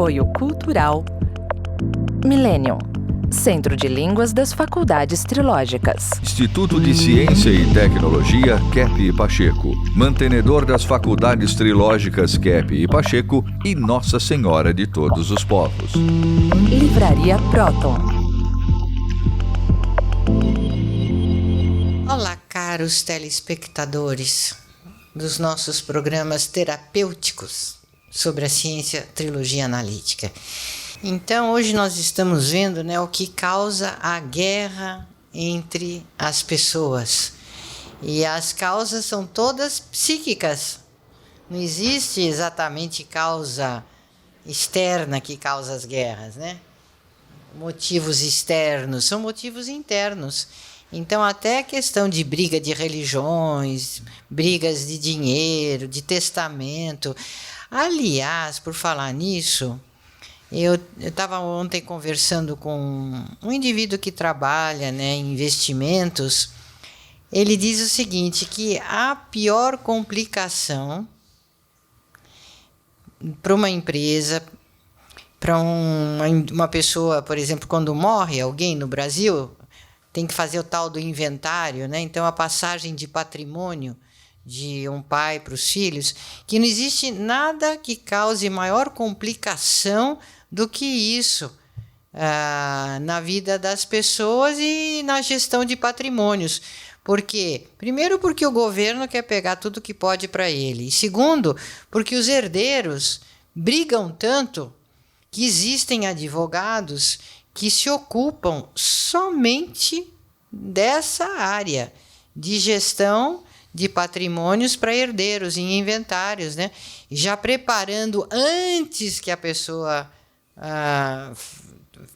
Apoio Cultural Millennium, Centro de Línguas das Faculdades Trilógicas. Instituto de Ciência e Tecnologia Kepp e Pacheco, mantenedor das Faculdades Trilógicas Kepp e Pacheco e Nossa Senhora de Todos os Povos. Livraria Próton. Olá, caros telespectadores dos nossos programas terapêuticos sobre a ciência trilogia analítica. Então, hoje nós estamos vendo, o que causa a guerra entre as pessoas. E as causas são todas psíquicas. Não existe exatamente causa externa que causa as guerras, Motivos externos, são motivos internos. Então, até a questão de briga de religiões, brigas de dinheiro, de testamento. Aliás, por falar nisso, eu estava ontem conversando com um indivíduo que trabalha em investimentos. Ele diz o seguinte, que a pior complicação para uma empresa, para uma pessoa, por exemplo, quando morre alguém no Brasil, tem que fazer o tal do inventário, Então, a passagem de patrimônio de um pai para os filhos, que não existe nada que cause maior complicação do que isso na vida das pessoas e na gestão de patrimônios. Por quê? Primeiro, porque o governo quer pegar tudo que pode para ele. E segundo, porque os herdeiros brigam tanto que existem advogados que se ocupam somente dessa área de gestão de patrimônios para herdeiros em inventários, já preparando antes que a pessoa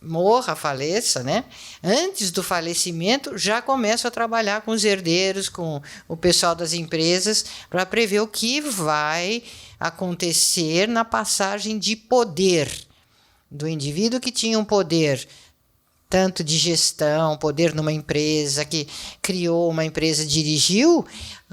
morra, faleça, Antes do falecimento, já começam a trabalhar com os herdeiros, com o pessoal das empresas, para prever o que vai acontecer na passagem de poder do indivíduo que tinha um poder tanto de gestão, poder numa empresa, que criou uma empresa, dirigiu,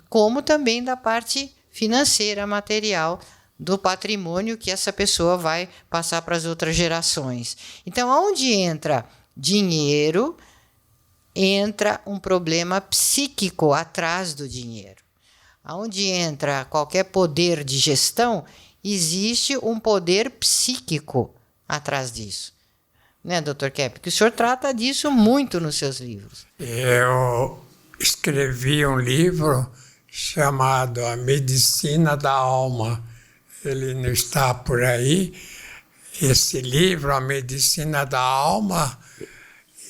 como também da parte financeira, material, do patrimônio que essa pessoa vai passar para as outras gerações. Então, onde entra dinheiro, entra um problema psíquico atrás do dinheiro. Onde entra qualquer poder de gestão, existe um poder psíquico atrás disso. Dr. Kepp? Que o senhor trata disso muito nos seus livros. Eu escrevi um livro chamado A Medicina da Alma. Ele não está por aí. Esse livro, A Medicina da Alma,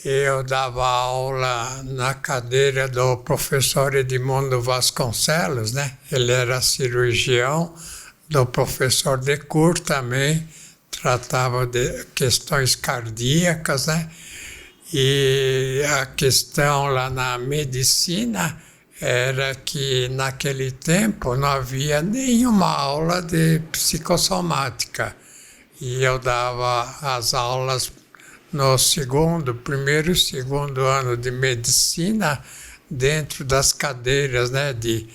eu dava aula na cadeira do professor Edmundo Vasconcelos, Ele era cirurgião, do professor Decour também, tratava de questões cardíacas, E a questão lá na medicina era que naquele tempo não havia nenhuma aula de psicossomática. E eu dava as aulas no primeiro e segundo ano de medicina, dentro das cadeiras, de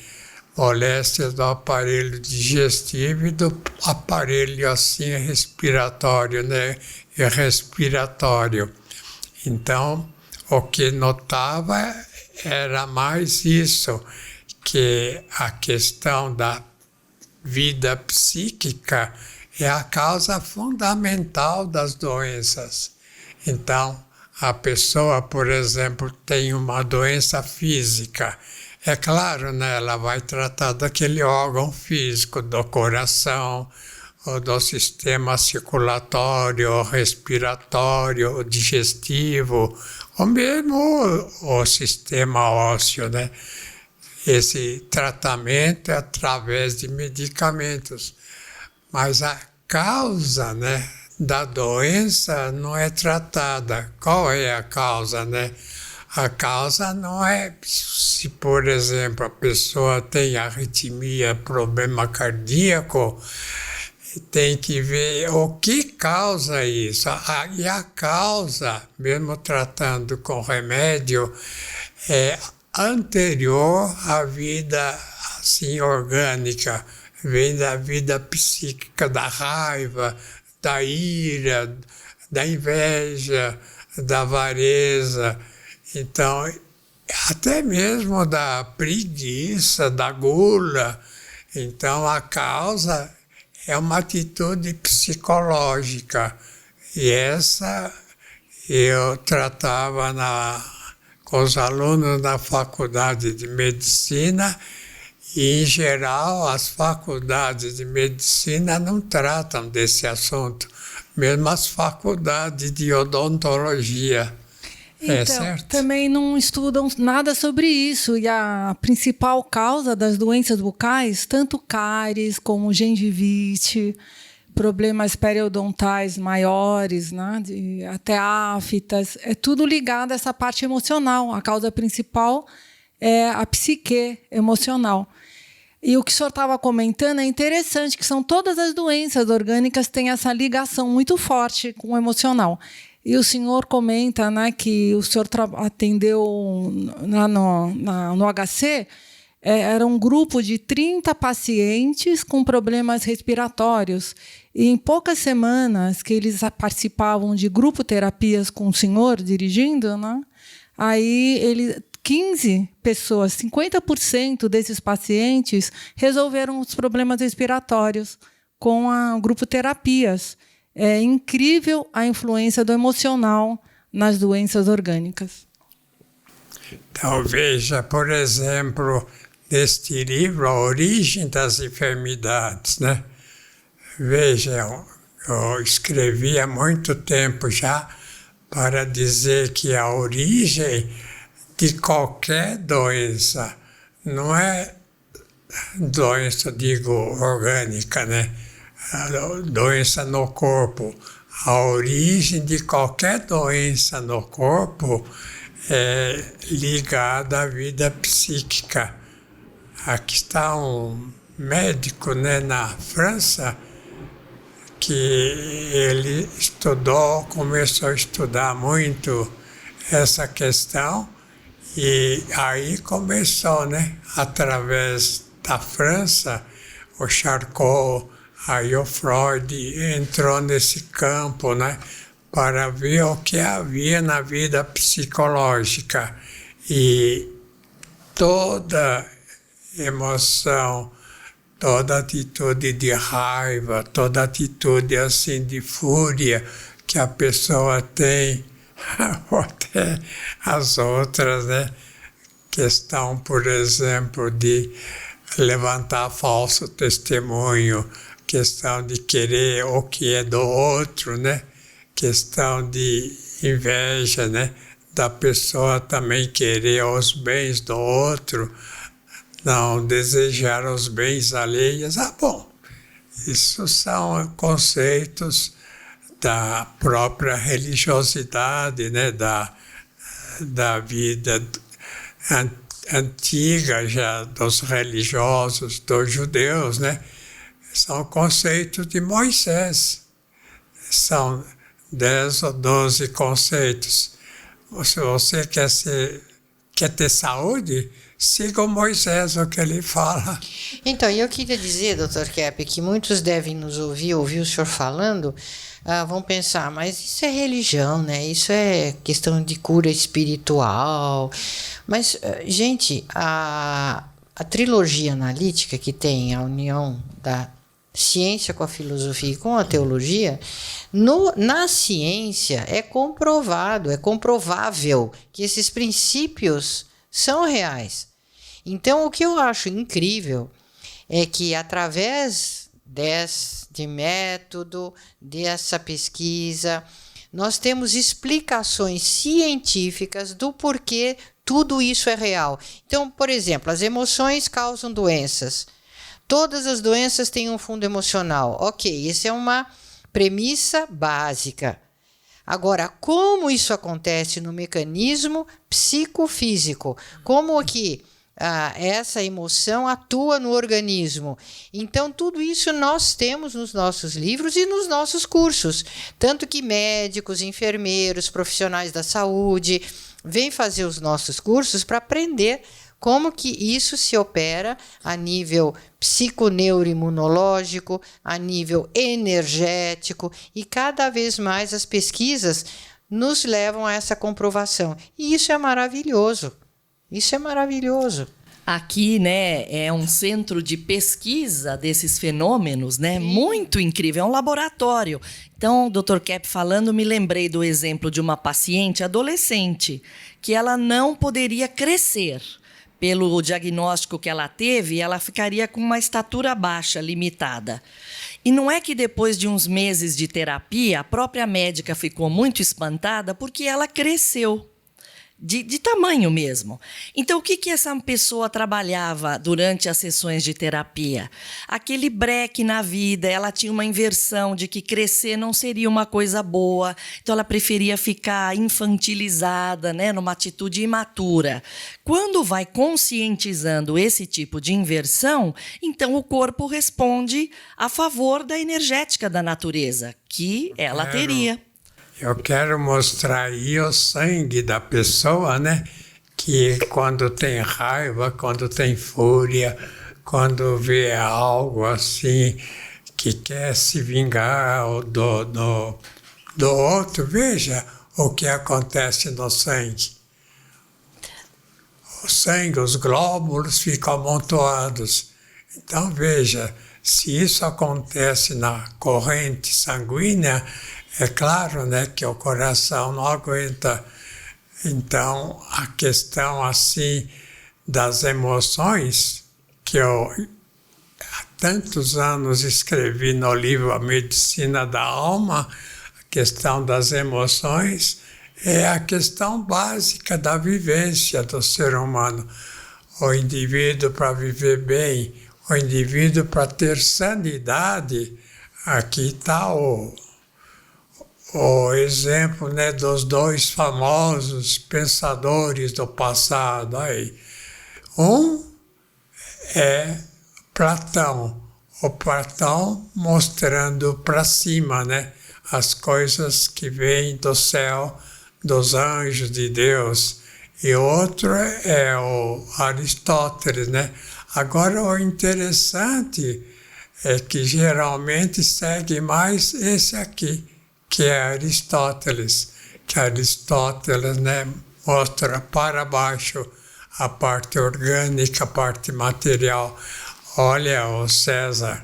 moléstias do aparelho digestivo e do aparelho assim respiratório, e respiratório. Então, o que notava era mais isso, que a questão da vida psíquica é a causa fundamental das doenças. Então, a pessoa, por exemplo, tem uma doença física. É claro, ela vai tratar daquele órgão físico, do coração, ou do sistema circulatório, respiratório, digestivo, ou mesmo o sistema ósseo, Esse tratamento é através de medicamentos. Mas a causa, da doença não é tratada. Qual é a causa, A causa não é se, por exemplo, a pessoa tem arritmia, problema cardíaco, tem que ver o que causa isso. E a causa, mesmo tratando com remédio, é anterior à vida assim orgânica, vem da vida psíquica, da raiva, da ira, da inveja, da avareza. Então, até mesmo da preguiça, da gula. Então, a causa é uma atitude psicológica. E essa eu tratava com os alunos na faculdade de medicina, e, em geral, as faculdades de medicina não tratam desse assunto, mesmo as faculdades de odontologia. Então, certo? Também não estudam nada sobre isso. E a principal causa das doenças bucais, tanto cáries como gengivite, problemas periodontais maiores, né, até aftas, é tudo ligado a essa parte emocional. A causa principal é a psique emocional. E o que o senhor estava comentando é interessante, que são todas as doenças orgânicas têm essa ligação muito forte com o emocional. E o senhor comenta, né, que o senhor atendeu no HC, era um grupo de 30 pacientes com problemas respiratórios. E em poucas semanas que eles participavam de grupo terapias com o senhor dirigindo, né, aí 15 pessoas, 50% desses pacientes resolveram os problemas respiratórios com a grupo terapias. É incrível a influência do emocional nas doenças orgânicas. Então, veja, por exemplo, neste livro, A Origem das Enfermidades, né? Veja, eu escrevi há muito tempo já para dizer que a origem de qualquer doença não é doença, digo, orgânica, né? A doença no corpo. A origem de qualquer doença no corpo é ligada à vida psíquica. Aqui está um médico, né, na França, que ele começou a estudar muito essa questão, e aí começou, né, através da França, o Charcot, aí o Freud entrou nesse campo, né, para ver o que havia na vida psicológica. E toda emoção, toda atitude de raiva, toda atitude assim de fúria que a pessoa tem, ou até as outras, né? Questão, por exemplo, de levantar falso testemunho, questão de querer o que é do outro, né? Questão de inveja, né? Da pessoa também querer os bens do outro, não desejar os bens alheios. Bom, isso são conceitos da própria religiosidade, né? Da vida antiga já dos religiosos, dos judeus, né? São conceitos de Moisés. São 10 ou 12 conceitos. Se você quer ter saúde, siga o Moisés, o que ele fala. Então, eu queria dizer, Dr. Kepp, que muitos devem nos ouvir o senhor falando, vão pensar, mas isso é religião, né? Isso é questão de cura espiritual. Mas, gente, a trilogia analítica, que tem a união da ciência com a filosofia e com a teologia, na ciência é comprovado, é comprovável que esses princípios são reais. Então, o que eu acho incrível é que, através desse método, dessa pesquisa, nós temos explicações científicas do porquê tudo isso é real. Então, por exemplo, as emoções causam doenças. Todas as doenças têm um fundo emocional. Ok, essa é uma premissa básica. Agora, como isso acontece no mecanismo psicofísico? Como que essa emoção atua no organismo? Então, tudo isso nós temos nos nossos livros e nos nossos cursos. Tanto que médicos, enfermeiros, profissionais da saúde vêm fazer os nossos cursos para aprender como que isso se opera a nível psiconeuroimunológico, a nível energético, e cada vez mais as pesquisas nos levam a essa comprovação. E isso é maravilhoso. Isso é maravilhoso. Aqui, né, é um centro de pesquisa desses fenômenos, né? Muito incrível, é um laboratório. Então, Dr. Kepp falando, me lembrei do exemplo de uma paciente adolescente que ela não poderia crescer. Pelo diagnóstico que ela teve, ela ficaria com uma estatura baixa, limitada. E não é que depois de uns meses de terapia, a própria médica ficou muito espantada porque ela cresceu. De tamanho mesmo. Então, o que essa pessoa trabalhava durante as sessões de terapia? Aquele breque na vida, ela tinha uma inversão de que crescer não seria uma coisa boa, então ela preferia ficar infantilizada, né, numa atitude imatura. Quando vai conscientizando esse tipo de inversão, então o corpo responde a favor da energética da natureza, que ela teria. Eu quero mostrar aí o sangue da pessoa, né? Que quando tem raiva, quando tem fúria, quando vê algo assim, que quer se vingar do outro, veja o que acontece no sangue. O sangue, os glóbulos ficam amontoados. Então, veja, se isso acontece na corrente sanguínea, é claro, né, que o coração não aguenta. Então, a questão assim das emoções, que eu há tantos anos escrevi no livro A Medicina da Alma, a questão das emoções é a questão básica da vivência do ser humano. O indivíduo, para viver bem, o indivíduo, para ter sanidade, aqui está o exemplo, né, dos dois famosos pensadores do passado aí. Um é Platão, o Platão mostrando para cima, né, as coisas que vêm do céu, dos anjos de Deus, e outro é o Aristóteles, né? Agora, o interessante é que geralmente segue mais esse aqui, que é Aristóteles, né, mostra para baixo a parte orgânica, a parte material. Olha, o César,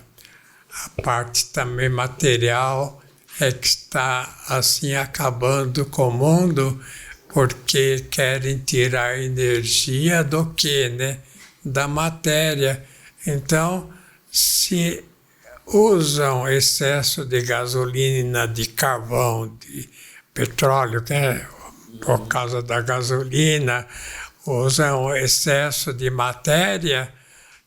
a parte também material é que está assim acabando com o mundo, porque querem tirar a energia do quê, né? Da matéria. Então, se usam excesso de gasolina, de carvão, de petróleo, né? Por causa da gasolina, usam excesso de matéria,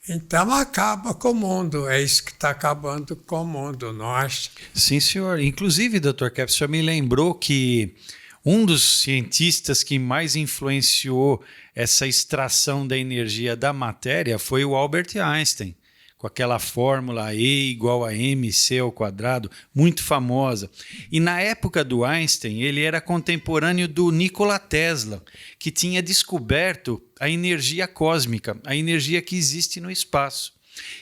então acaba com o mundo. É isso que está acabando com o mundo, não acha? Sim, senhor. Inclusive, Dr. Kepp, o senhor me lembrou que um dos cientistas que mais influenciou essa extração da energia da matéria foi o Albert Einstein, com aquela fórmula E igual a mc ao quadrado, muito famosa. E na época do Einstein, ele era contemporâneo do Nikola Tesla, que tinha descoberto a energia cósmica, a energia que existe no espaço.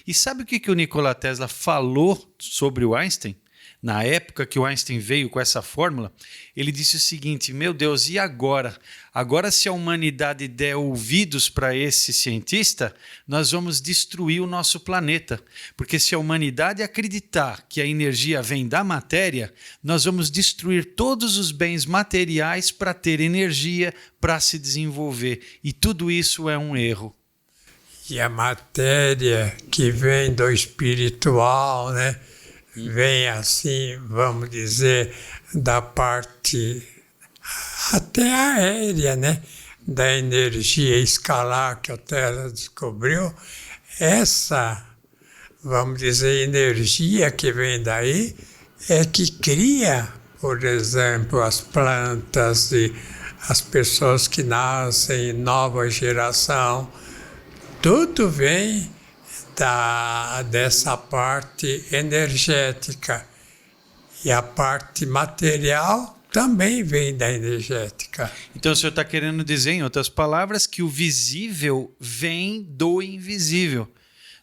E sabe o que o Nikola Tesla falou sobre o Einstein? Na época que o Einstein veio com essa fórmula, ele disse o seguinte: meu Deus, e agora? Agora, se a humanidade der ouvidos para esse cientista, nós vamos destruir o nosso planeta. Porque se a humanidade acreditar que a energia vem da matéria, nós vamos destruir todos os bens materiais para ter energia, para se desenvolver. E tudo isso é um erro. E a matéria que vem do espiritual, né? Vem assim, vamos dizer, da parte até aérea, né? Da energia escalar que o Tesla descobriu. Essa, vamos dizer, energia que vem daí é que cria, por exemplo, as plantas e as pessoas que nascem, nova geração. Tudo vem dessa parte energética. E a parte material também vem da energética. Então o senhor está querendo dizer, em outras palavras, que o visível vem do invisível.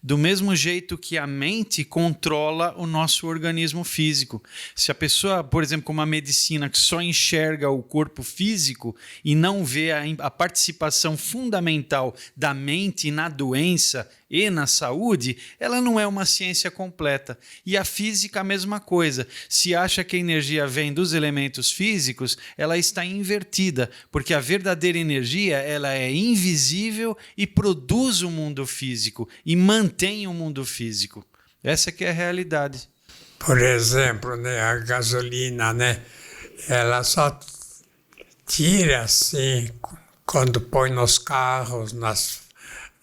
Do mesmo jeito que a mente controla o nosso organismo físico. Se a pessoa, por exemplo, com uma medicina que só enxerga o corpo físico e não vê a participação fundamental da mente na doença e na saúde, ela não é uma ciência completa. E a física, a mesma coisa. Se acha que a energia vem dos elementos físicos, ela está invertida, porque a verdadeira energia ela é invisível e produz o mundo físico e mantém o mundo físico. Essa que é a realidade. Por exemplo, né, a gasolina, né, ela só tira assim, quando põe nos carros,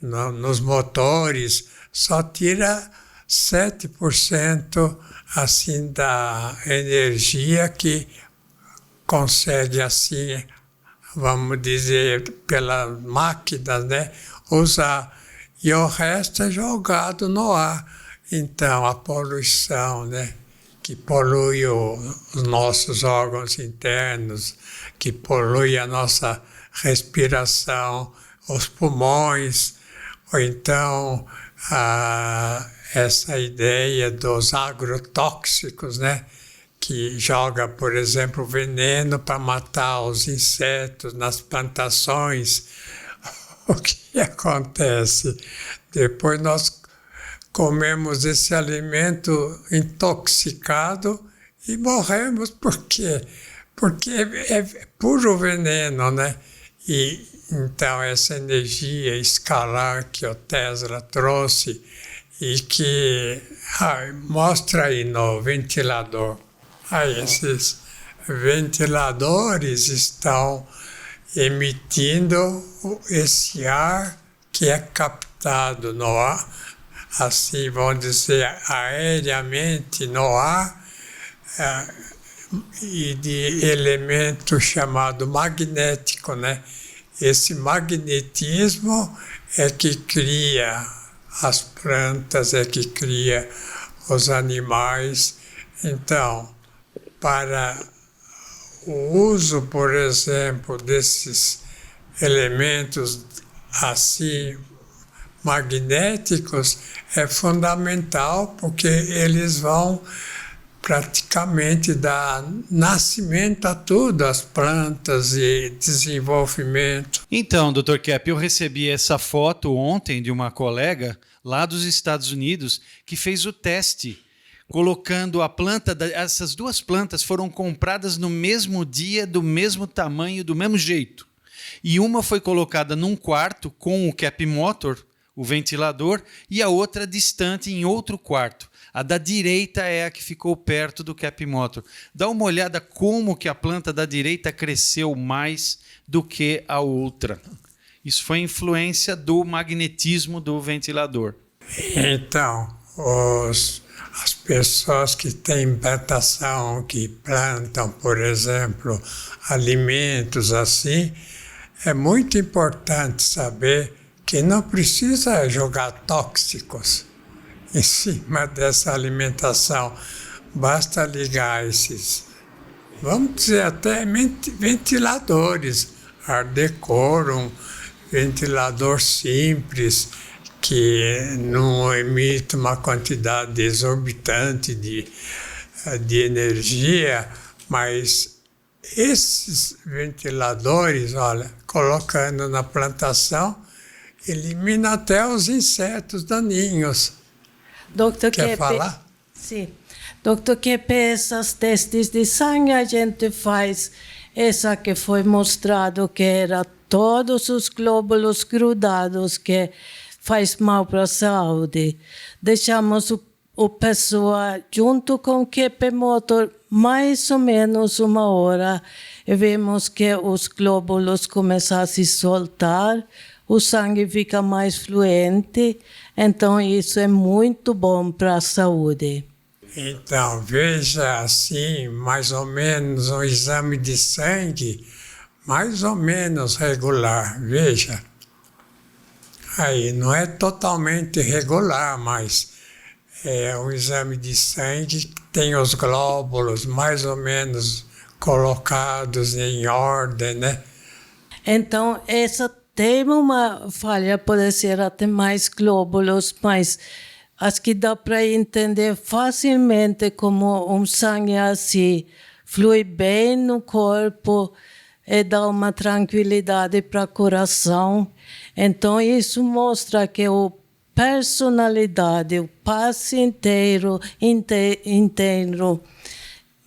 nos motores, só tira 7% assim da energia que consegue assim, vamos dizer, pelas máquinas, né, usar. E o resto é jogado no ar. Então, a poluição, né, que polui os nossos órgãos internos, que polui a nossa respiração, os pulmões, ou então essa ideia dos agrotóxicos, né, que joga, por exemplo, veneno para matar os insetos nas plantações. O que acontece? Depois nós comemos esse alimento intoxicado e morremos. Por quê? Porque é puro veneno, né? E então essa energia escalar que o Tesla trouxe e que mostra aí no ventilador. Aí esses ventiladores estão emitindo esse ar que é captado no ar, assim vamos dizer, aéreamente no ar, e de elemento chamado magnético, né? Esse magnetismo é que cria as plantas, é que cria os animais. Então, para o uso, por exemplo, desses elementos assim magnéticos é fundamental, porque eles vão praticamente dar nascimento a tudo, as plantas e desenvolvimento. Então, Dr. Kepp, eu recebi essa foto ontem de uma colega lá dos Estados Unidos que fez o teste, colocando a planta, essas duas plantas foram compradas no mesmo dia, do mesmo tamanho, do mesmo jeito. E uma foi colocada num quarto com o Kepp Motor, o ventilador, e a outra distante em outro quarto. A da direita é a que ficou perto do Kepp Motor. Dá uma olhada como que a planta da direita cresceu mais do que a outra. Isso foi influência do magnetismo do ventilador. Então, as pessoas que têm plantação, que plantam, por exemplo, alimentos assim, é muito importante saber que não precisa jogar tóxicos em cima dessa alimentação. Basta ligar esses, vamos dizer, até ventiladores, ar decorum, ventilador simples, que não emite uma quantidade exorbitante de energia, mas esses ventiladores, olha, colocando na plantação, elimina até os insetos daninhos. Dr. Quer falar? Sim. Dr. Kepp, esses testes de sangue a gente faz, essa que foi mostrado que era todos os glóbulos grudados que faz mal para a saúde. Deixamos o pessoa junto com o Kepp Motor mais ou menos 1 hora e vemos que os glóbulos começam a se soltar, o sangue fica mais fluente, então isso é muito bom para a saúde. Então, veja assim, mais ou menos um exame de sangue, mais ou menos regular, veja. Aí, não é totalmente regular, mas é um exame de sangue que tem os glóbulos mais ou menos colocados em ordem, né? Então, essa tem uma falha, pode ser até mais glóbulos, mas acho que dá para entender facilmente como um sangue assim flui bem no corpo e dá uma tranquilidade para o coração. Então, isso mostra que a personalidade, o passe inteiro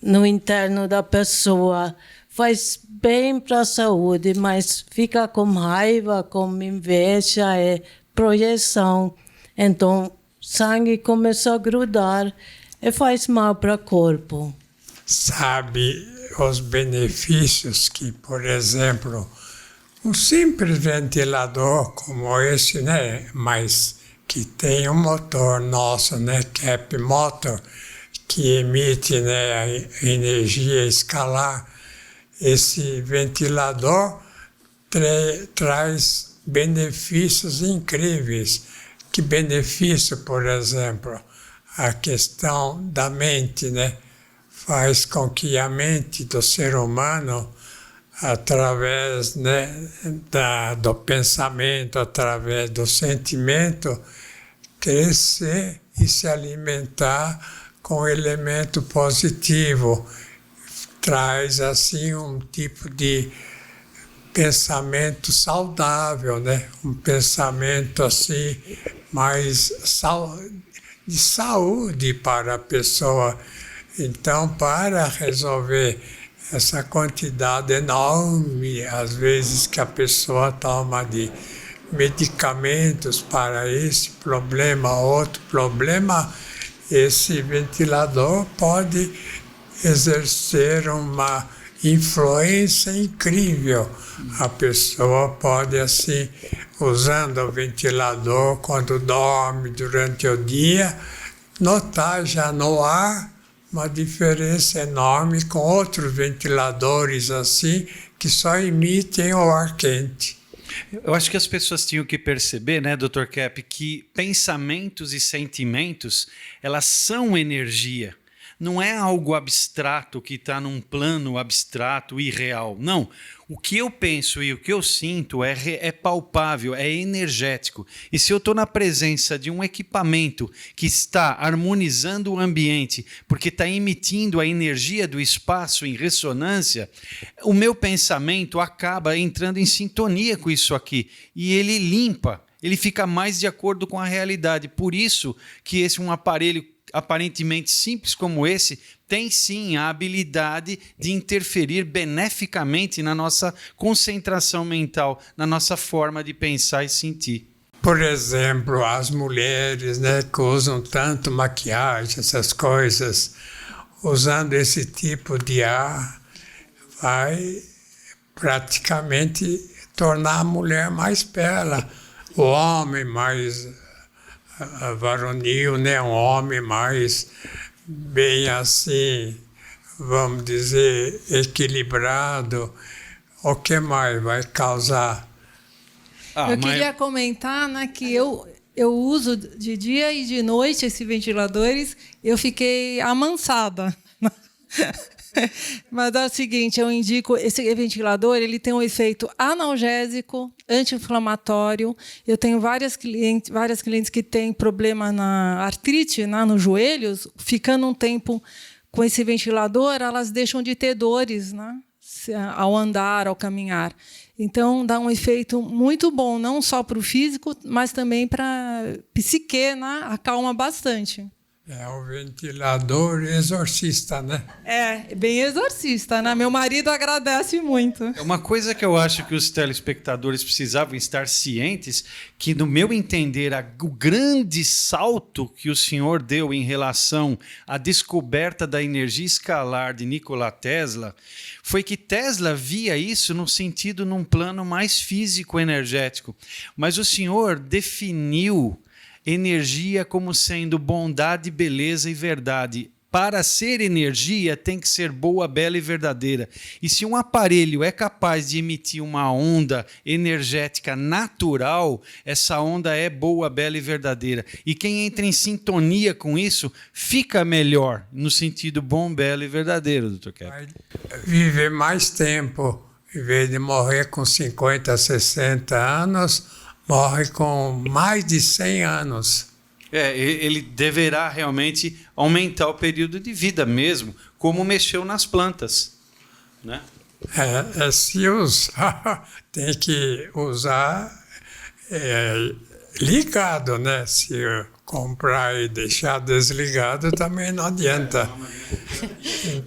no interno da pessoa faz bem para a saúde, mas fica com raiva, com inveja e projeção. Então, sangue começa a grudar e faz mal para o corpo. Sabe os benefícios que, por exemplo, um simples ventilador como esse, né, mas que tem um motor nosso, né, Cap Motor, que emite, né, a energia escalar. Esse ventilador traz benefícios incríveis. Que benefício, por exemplo, a questão da mente, né? Faz com que a mente do ser humano, através, né, do pensamento, através do sentimento, crescer e se alimentar com elemento positivo. Traz, assim, um tipo de pensamento saudável, né? Um pensamento, assim, mais de saúde para a pessoa. Então, para resolver essa quantidade enorme, às vezes, que a pessoa toma de medicamentos para esse problema, outro problema, esse ventilador pode exercer uma influência incrível. A pessoa pode, assim, usando o ventilador quando dorme durante o dia, notar já no ar uma diferença enorme com outros ventiladores assim, que só emitem o ar quente. Eu acho que as pessoas tinham que perceber, né, Dr. Cap, que pensamentos e sentimentos, elas são energia. Não é algo abstrato que está num plano abstrato, irreal. Não. O que eu penso e o que eu sinto é palpável, é energético. E se eu estou na presença de um equipamento que está harmonizando o ambiente, porque está emitindo a energia do espaço em ressonância, o meu pensamento acaba entrando em sintonia com isso aqui. E ele limpa, ele fica mais de acordo com a realidade. Por isso que um aparelho aparentemente simples como esse, tem sim a habilidade de interferir beneficamente na nossa concentração mental, na nossa forma de pensar e sentir. Por exemplo, as mulheres, né, que usam tanto maquiagem, essas coisas, usando esse tipo de ar, vai praticamente tornar a mulher mais bela, o homem mais varonil, né? Um homem mais bem assim, vamos dizer, equilibrado. O que mais vai causar? Eu queria comentar, né, que eu uso de dia e de noite esses ventiladores, eu fiquei amansada. Mas é o seguinte, eu indico, esse ventilador ele tem um efeito analgésico, anti-inflamatório. Eu tenho várias clientes que têm problema na artrite, né, nos joelhos, ficando um tempo com esse ventilador, elas deixam de ter dores, né, ao andar, ao caminhar. Então, dá um efeito muito bom, não só para o físico, mas também para a psique, né, acalma bastante. É o ventilador exorcista, né? É, bem exorcista, né? Meu marido agradece muito. É uma coisa que eu acho que os telespectadores precisavam estar cientes, que, no meu entender, o grande salto que o senhor deu em relação à descoberta da energia escalar de Nikola Tesla foi que Tesla via isso no sentido, num plano mais físico-energético. Mas o senhor definiu energia como sendo bondade, beleza e verdade. para ser energia, tem que ser boa, bela e verdadeira. E se um aparelho é capaz de emitir uma onda energética natural, essa onda é boa, bela e verdadeira. E quem entra em sintonia com isso, fica melhor, no sentido bom, belo e verdadeiro, Dr. Kepp. Vai viver mais tempo. Em vez de morrer com 50, 60 anos, morre com mais de 100 anos. Ele deverá realmente aumentar o período de vida mesmo, como mexeu nas plantas, né? Se usar, tem que usar ligado, né? Se comprar e deixar desligado, também não adianta.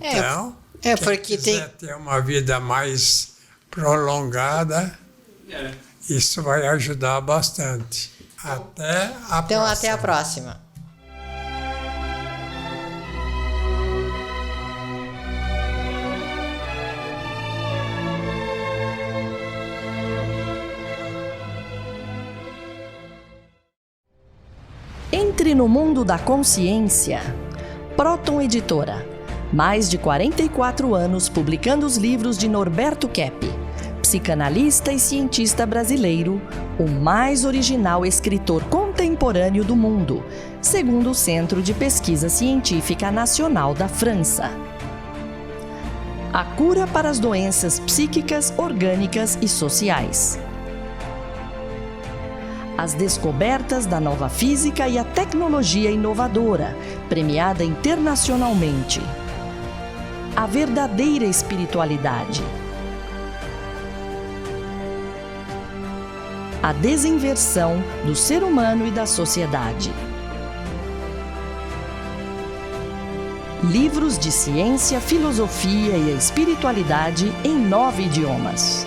Então, porque quem quiser ter uma vida mais prolongada, isso vai ajudar bastante. Até a próxima. Então, até a próxima. Entre no mundo da consciência. Proton Editora. Mais de 44 anos publicando os livros de Norberto Kepp, psicanalista e cientista brasileiro, o mais original escritor contemporâneo do mundo, segundo o Centro de Pesquisa Científica Nacional da França. A cura para as doenças psíquicas, orgânicas e sociais. As descobertas da nova física e a tecnologia inovadora, premiada internacionalmente. A verdadeira espiritualidade. A desinversão do ser humano e da sociedade. Livros de ciência, filosofia e espiritualidade em 9 idiomas.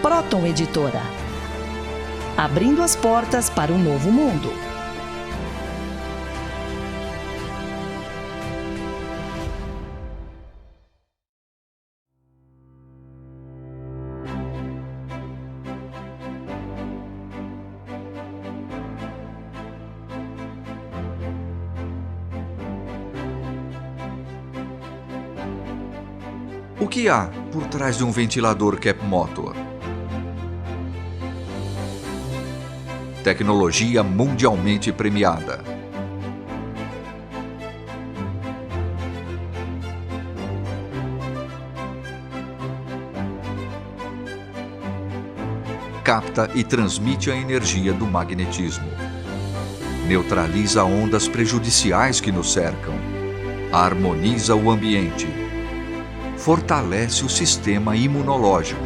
Proton Editora. Abrindo as portas para um novo mundo. O que há por trás de um ventilador Kepp Motor? Tecnologia mundialmente premiada. Capta e transmite a energia do magnetismo. Neutraliza ondas prejudiciais que nos cercam. Harmoniza o ambiente. Fortalece o sistema imunológico.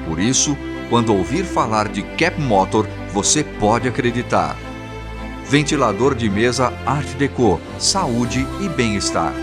Por isso, quando ouvir falar de Kepp Motor, você pode acreditar. Ventilador de mesa Art Deco, saúde e bem-estar.